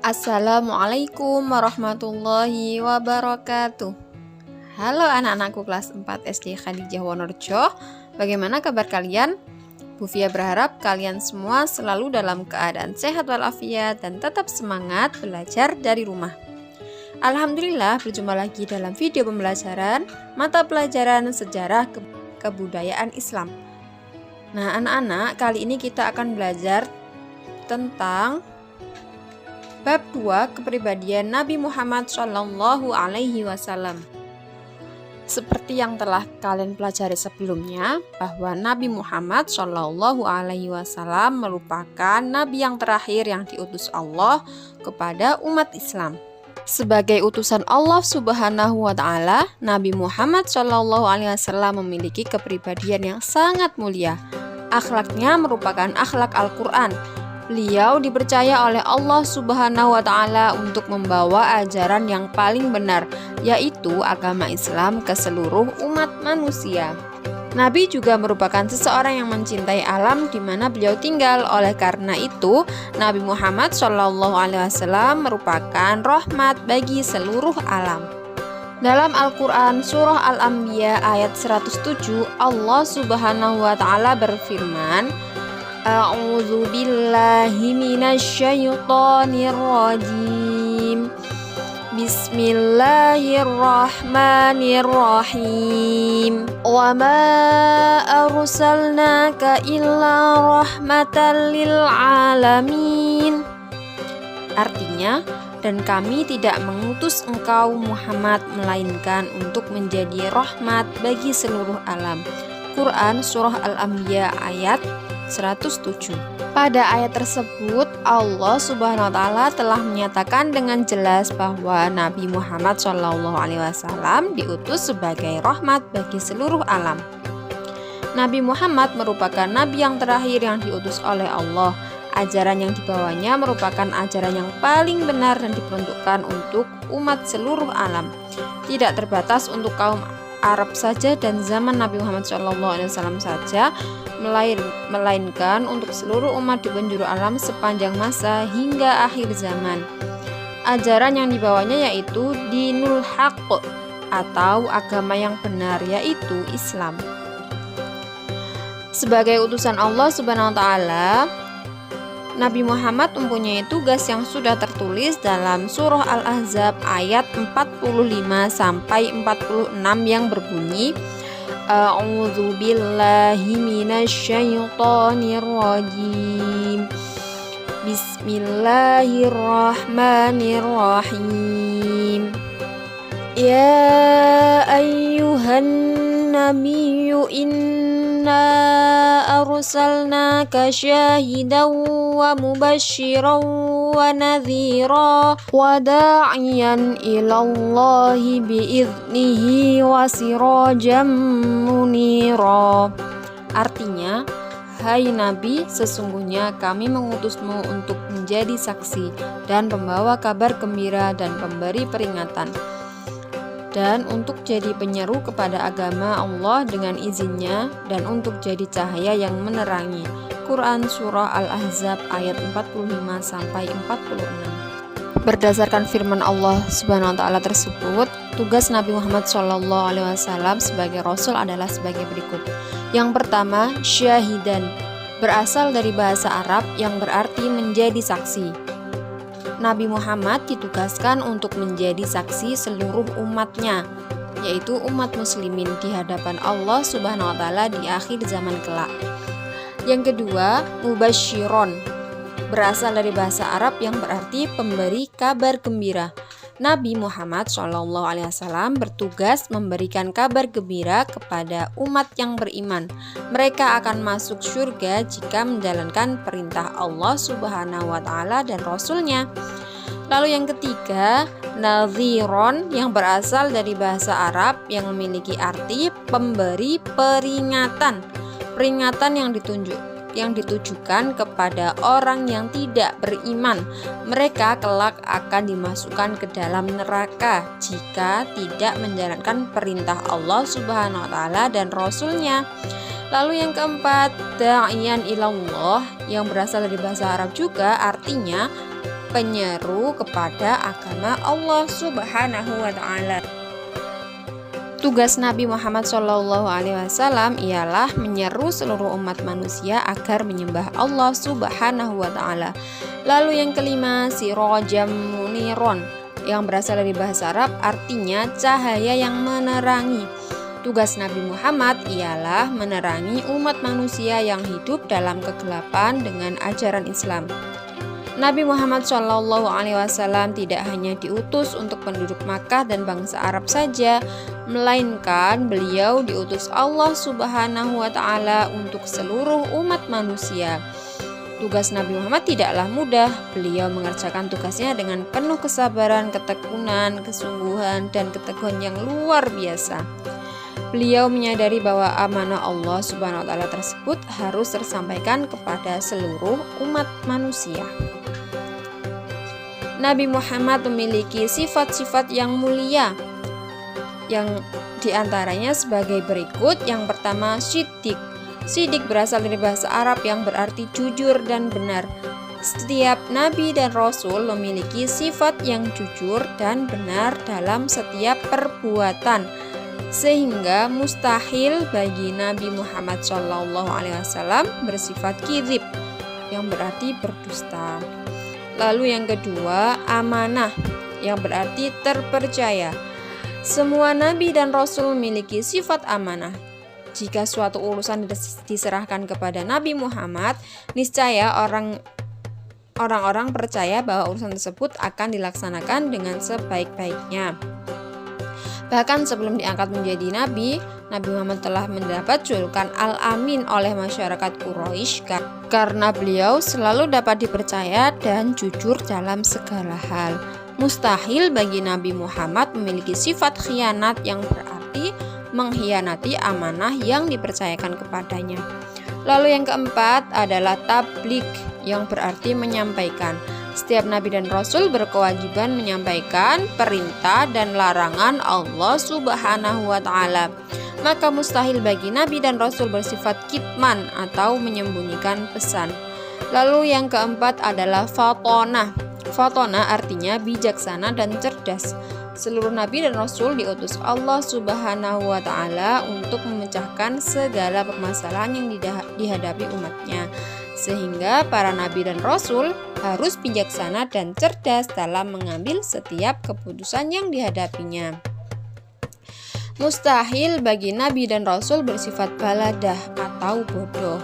Assalamualaikum warahmatullahi wabarakatuh. Halo anak-anakku kelas 4 SD Khadijah Wonorejo. Bagaimana kabar kalian? Bu Fia berharap kalian semua selalu dalam keadaan sehat walafiat dan tetap semangat belajar dari rumah. Alhamdulillah, berjumpa lagi dalam video pembelajaran mata pelajaran sejarah kebudayaan Islam. Nah anak-anak, kali ini kita akan belajar tentang Bab 2, kepribadian Nabi Muhammad SAW. Seperti yang telah kalian pelajari sebelumnya, bahwa Nabi Muhammad SAW merupakan Nabi yang terakhir yang diutus Allah kepada umat Islam. Sebagai utusan Allah Subhanahu wa Ta'ala, Nabi Muhammad SAW memiliki kepribadian yang sangat mulia. Akhlaknya merupakan akhlak Al-Quran. Beliau dipercaya oleh Allah Subhanahu wa Ta'ala untuk membawa ajaran yang paling benar, yaitu agama Islam ke seluruh umat manusia. Nabi juga merupakan seseorang yang mencintai alam di mana beliau tinggal. Oleh karena itu, Nabi Muhammad SAW merupakan rahmat bagi seluruh alam. Dalam Al-Quran Surah Al-Anbiya ayat 107, Allah Subhanahu wa Ta'ala berfirman, A'udzu billahi minasyaitonir rajim. Bismillahirrahmanirrahim. Wa ma arsalnaka illa rahmatan lil alamin. Artinya, dan kami tidak mengutus engkau Muhammad melainkan untuk menjadi rahmat bagi seluruh alam. Quran Surah Al-Anbiya ayat 107. Pada ayat tersebut, Allah Subhanahu wa Ta'ala telah menyatakan dengan jelas bahwa Nabi Muhammad SAW diutus sebagai rahmat bagi seluruh alam. Nabi Muhammad merupakan Nabi yang terakhir yang diutus oleh Allah. Ajaran yang dibawanya merupakan ajaran yang paling benar dan diperuntukkan untuk umat seluruh alam. Tidak terbatas untuk kaum Arab saja dan zaman Nabi Muhammad SAW saja, melainkan untuk seluruh umat di penjuru alam sepanjang masa hingga akhir zaman. Ajaran yang dibawanya yaitu Dinul Haqq atau agama yang benar, yaitu Islam. Sebagai utusan Allah Subhanahu wa Ta'ala, Nabi Muhammad mempunyai tugas yang sudah tertulis dalam surah Al-Ahzab ayat 45-46 yang berbunyi, A'udzu billahi minasyaitonir rajim. Bismillahirrahmanirrahim. Ya ayyuhan nabiyyu inna arsalnaka syahidan wa mubasysyiran wa nadhira wa da'iyan ilallahi bi'idnihi wa sirajan munira. Artinya, hai Nabi, sesungguhnya kami mengutusmu untuk menjadi saksi dan pembawa kabar gembira dan pemberi peringatan, dan untuk jadi penyeru kepada agama Allah dengan izinnya, dan untuk jadi cahaya yang menerangi. Quran Surah Al-Ahzab ayat 45-46. Berdasarkan firman Allah Subhanahu wa Ta'ala tersebut, tugas Nabi Muhammad SAW sebagai Rasul adalah sebagai berikut. Yang pertama, syahidan, berasal dari bahasa Arab yang berarti menjadi saksi. Nabi Muhammad ditugaskan untuk menjadi saksi seluruh umatnya, yaitu umat muslimin di hadapan Allah Subhanahu wa Ta'ala di akhir zaman kelak. Yang kedua, mubasysyiron, berasal dari bahasa Arab yang berarti pemberi kabar gembira. Nabi Muhammad SAW bertugas memberikan kabar gembira kepada umat yang beriman. Mereka akan masuk surga jika menjalankan perintah Allah Subhanahu wa Ta'ala dan Rasul-Nya. Lalu yang ketiga, nadhiron, yang berasal dari bahasa Arab yang memiliki arti pemberi peringatan. Peringatan yang ditujukan kepada orang yang tidak beriman. Mereka kelak akan dimasukkan ke dalam neraka jika tidak menjalankan perintah Allah Subhanahu wa Ta'ala dan Rasul-Nya. Lalu yang keempat, da'iyan ilallah, yang berasal dari bahasa Arab juga artinya penyeru kepada agama Allah Subhanahu wa Ta'ala. Tugas Nabi Muhammad SAW ialah menyeru seluruh umat manusia agar menyembah Allah Subhanahu wa Ta'ala. Lalu yang kelima, sirajam muniron, yang berasal dari bahasa Arab artinya cahaya yang menerangi. Tugas Nabi Muhammad ialah menerangi umat manusia yang hidup dalam kegelapan dengan ajaran Islam. Nabi Muhammad SAW tidak hanya diutus untuk penduduk Makkah dan bangsa Arab saja, melainkan beliau diutus Allah Subhanahu wa Ta'ala untuk seluruh umat manusia. Tugas Nabi Muhammad tidaklah mudah. Beliau mengerjakan tugasnya dengan penuh kesabaran, ketekunan, kesungguhan, dan keteguhan yang luar biasa. Beliau menyadari bahwa amanah Allah Subhanahu wa Ta'ala tersebut harus tersampaikan kepada seluruh umat manusia. Nabi Muhammad memiliki sifat-sifat yang mulia, yang diantaranya sebagai berikut. Yang pertama, siddiq. Siddiq berasal dari bahasa Arab yang berarti jujur dan benar. Setiap nabi dan rasul memiliki sifat yang jujur dan benar dalam setiap perbuatan, sehingga mustahil bagi Nabi Muhammad SAW bersifat kizib, yang berarti berdusta. Lalu yang kedua, amanah, yang berarti terpercaya. Semua nabi dan rasul memiliki sifat amanah. Jika suatu urusan diserahkan kepada Nabi Muhammad, niscaya orang-orang percaya bahwa urusan tersebut akan dilaksanakan dengan sebaik-baiknya. Bahkan sebelum diangkat menjadi nabi, Nabi Muhammad telah mendapat julukan Al-Amin oleh masyarakat Quraisy karena beliau selalu dapat dipercaya dan jujur dalam segala hal. Mustahil bagi Nabi Muhammad memiliki sifat khianat, yang berarti mengkhianati amanah yang dipercayakan kepadanya. Lalu yang keempat adalah tabligh, yang berarti menyampaikan. Setiap nabi dan rasul berkewajiban menyampaikan perintah dan larangan Allah Subhanahu wa Ta'ala. Maka mustahil bagi nabi dan rasul bersifat kitman atau menyembunyikan pesan. Lalu yang keempat adalah fatonah. Fatonah artinya bijaksana dan cerdas. Seluruh nabi dan rasul diutus Allah Subhanahu wa Ta'ala untuk memecahkan segala permasalahan yang dihadapi umatnya, sehingga para nabi dan rasul harus bijaksana dan cerdas dalam mengambil setiap keputusan yang dihadapinya. Mustahil bagi nabi dan rasul bersifat baladah atau bodoh.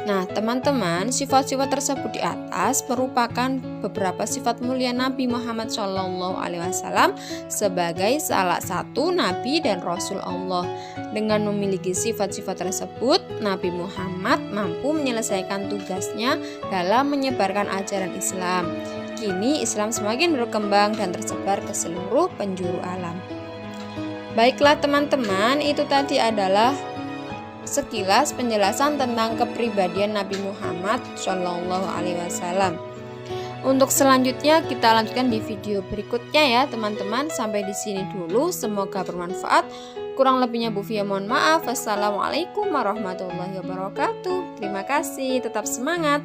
Nah, teman-teman, sifat-sifat tersebut di atas merupakan beberapa sifat mulia Nabi Muhammad SAW sebagai salah satu nabi dan rasul Allah. Dengan memiliki sifat-sifat tersebut, Nabi Muhammad mampu menyelesaikan tugasnya dalam menyebarkan ajaran Islam. Kini Islam semakin berkembang dan tersebar ke seluruh penjuru alam. Baiklah teman-teman, itu tadi adalah sekilas penjelasan tentang kepribadian Nabi Muhammad SAW. Untuk selanjutnya kita lanjutkan di video berikutnya ya teman-teman. Sampai di sini dulu, semoga bermanfaat. Kurang lebihnya Bu Fia mohon maaf. Wassalamualaikum warahmatullahi wabarakatuh. Terima kasih, tetap semangat.